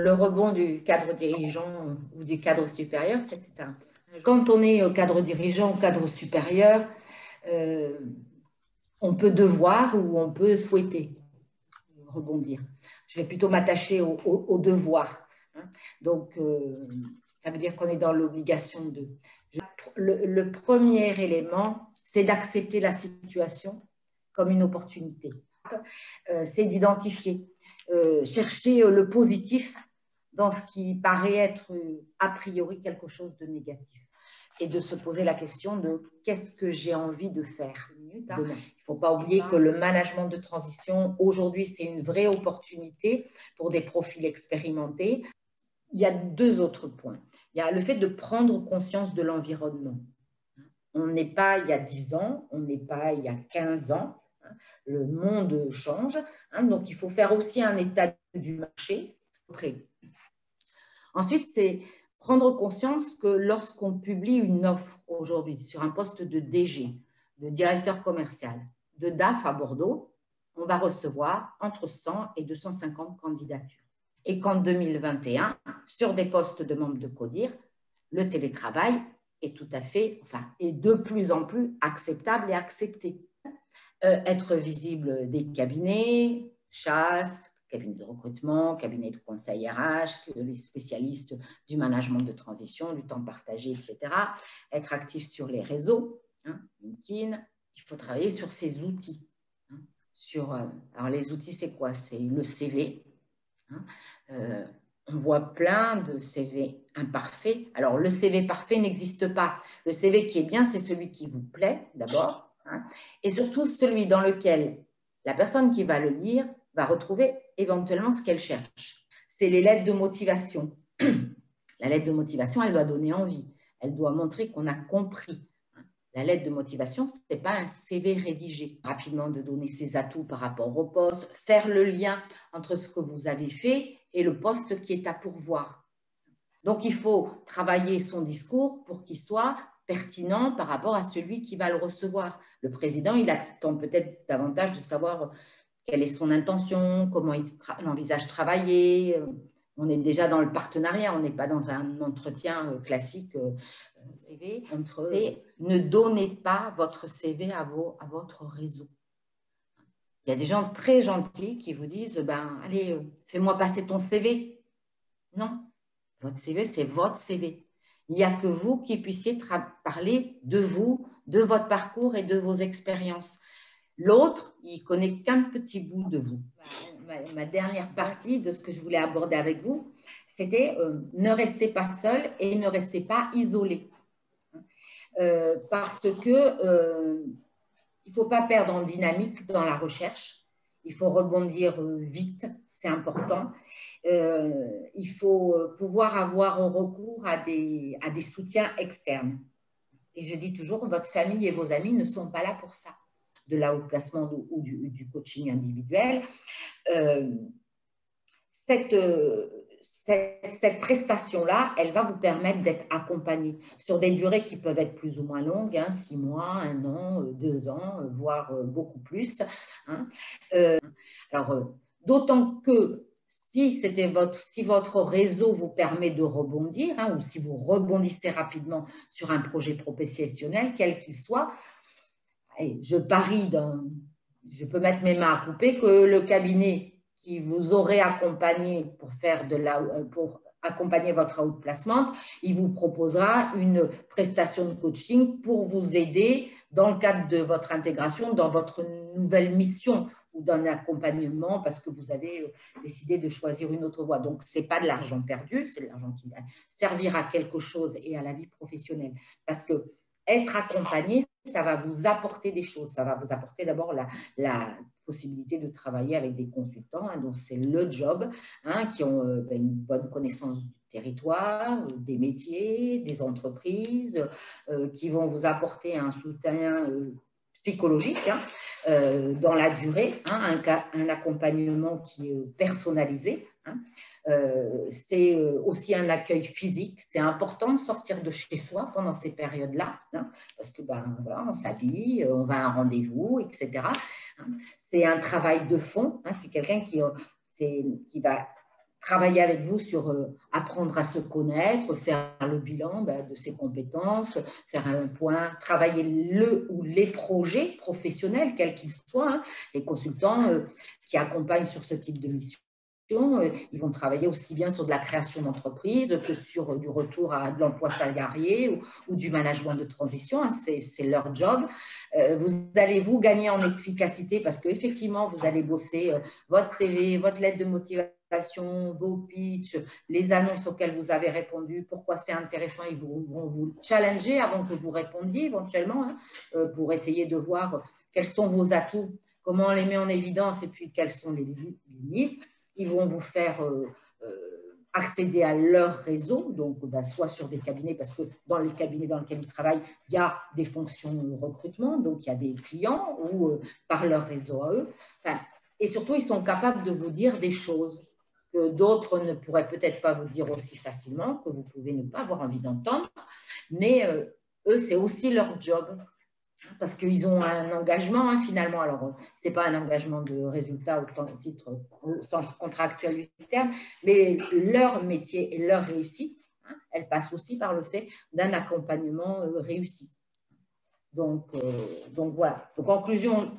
le rebond du cadre dirigeant ou du cadre supérieur, c'était un... Quand on est cadre dirigeant ou cadre supérieur, euh, on peut devoir ou on peut souhaiter rebondir. Je vais plutôt m'attacher au devoir. Hein. Donc, ça veut dire qu'on est dans l'obligation de... Le premier élément, c'est d'accepter la situation comme une opportunité. C'est d'identifier, chercher le positif dans ce qui paraît être a priori quelque chose de négatif et de se poser la question de qu'est-ce que j'ai envie de faire demain. Il ne faut pas oublier que le management de transition, aujourd'hui, c'est une vraie opportunité pour des profils expérimentés. Il y a deux autres points. Il y a le fait de prendre conscience de l'environnement. On n'est pas il y a 10 ans, on n'est pas il y a 15 ans. Le monde change, donc il faut faire aussi un état du marché. Ensuite, c'est prendre conscience que lorsqu'on publie une offre aujourd'hui sur un poste de DG, de directeur commercial, de DAF à Bordeaux, on va recevoir entre 100 et 250 candidatures. Et qu'en 2021, sur des postes de membres de CODIR, le télétravail est tout à fait, est de plus en plus acceptable et accepté. Être visible des cabinets, chasse, cabinet de recrutement, cabinet de conseil RH, les spécialistes du management de transition, du temps partagé, etc. Être actif sur les réseaux, LinkedIn. Il faut travailler sur ces outils. Alors les outils, c'est quoi? C'est le CV. On voit plein de CV imparfaits. Alors le CV parfait n'existe pas. Le CV qui est bien, c'est celui qui vous plaît d'abord. Et surtout celui dans lequel la personne qui va le lire va retrouver éventuellement ce qu'elle cherche. C'est les lettres de motivation. La lettre de motivation, elle doit donner envie. Elle doit montrer qu'on a compris. La lettre de motivation, ce n'est pas un CV rédigé. Rapidement de donner ses atouts par rapport au poste, faire le lien entre ce que vous avez fait et le poste qui est à pourvoir. Donc, il faut travailler son discours pour qu'il soit pertinent par rapport à celui qui va le recevoir. Le président, il attend peut-être davantage de savoir quelle est son intention, comment il envisage travailler. On est déjà dans le partenariat, on n'est pas dans un entretien classique CV. C'est ne donnez pas votre CV à votre réseau. Il y a des gens très gentils qui vous disent allez, fais-moi passer ton CV. Non, votre CV, c'est votre CV. Il n'y a que vous qui puissiez parler de vous, de votre parcours et de vos expériences. L'autre, il ne connaît qu'un petit bout de vous. Ma dernière partie de ce que je voulais aborder avec vous, c'était ne restez pas seul et ne restez pas isolé. Parce que il ne faut pas perdre en dynamique dans la recherche. Il faut rebondir vite, c'est important. Il faut pouvoir avoir recours à des soutiens externes. Et je dis toujours, votre famille et vos amis ne sont pas là pour ça. De l'outplacement ou du coaching individuel. Cette prestation-là, elle va vous permettre d'être accompagné sur des durées qui peuvent être plus ou moins longues, 6 mois, 1 an, 2 ans, voire beaucoup plus. Alors, d'autant que si votre réseau vous permet de rebondir, ou si vous rebondissez rapidement sur un projet professionnel, quel qu'il soit, je parie, je peux mettre mes mains à couper que le cabinet qui vous aurait accompagné pour accompagner votre outplacement, il vous proposera une prestation de coaching pour vous aider dans le cadre de votre intégration, dans votre nouvelle mission ou d'un accompagnement parce que vous avez décidé de choisir une autre voie. Donc, ce n'est pas de l'argent perdu, c'est de l'argent qui va servir à quelque chose et à la vie professionnelle. Parce que être accompagné, ça va vous apporter des choses. Ça va vous apporter d'abord la possibilité de travailler avec des consultants, dont c'est le job, qui ont une bonne connaissance du territoire, des métiers, des entreprises, qui vont vous apporter un soutien psychologique dans la durée, un accompagnement qui est personnalisé. C'est aussi un accueil physique. C'est important de sortir de chez soi pendant ces périodes-là, parce que voilà, on s'habille, on va à un rendez-vous, etc. C'est un travail de fond. C'est quelqu'un qui va travailler avec vous sur apprendre à se connaître, faire le bilan de ses compétences, faire un point, travailler le ou les projets professionnels, quels qu'ils soient. Hein. Les consultants qui accompagnent sur ce type de mission, ils vont travailler aussi bien sur de la création d'entreprise que sur du retour à de l'emploi salarié ou du management de transition. Hein. C'est leur job. Vous allez vous gagner en efficacité parce qu'effectivement, vous allez bosser votre CV, votre lettre de motivation, vos pitchs, les annonces auxquelles vous avez répondu, pourquoi c'est intéressant, ils vont vous challenger avant que vous répondiez éventuellement hein, pour essayer de voir quels sont vos atouts, comment on les met en évidence et puis quelles sont les limites. Ils vont vous faire accéder à leur réseau, donc soit sur des cabinets, parce que dans les cabinets dans lesquels ils travaillent, il y a des fonctions de recrutement, donc il y a des clients ou par leur réseau à eux. Enfin, et surtout, ils sont capables de vous dire des choses que d'autres ne pourraient peut-être pas vous dire aussi facilement, que vous pouvez ne pas avoir envie d'entendre, mais eux, c'est aussi leur job. Parce qu'ils ont un engagement hein, finalement. Alors, ce n'est pas un engagement de résultat au titre, au sens contractuel du terme, mais leur métier et leur réussite, hein, elle passe aussi par le fait d'un accompagnement réussi. Donc voilà. En conclusion,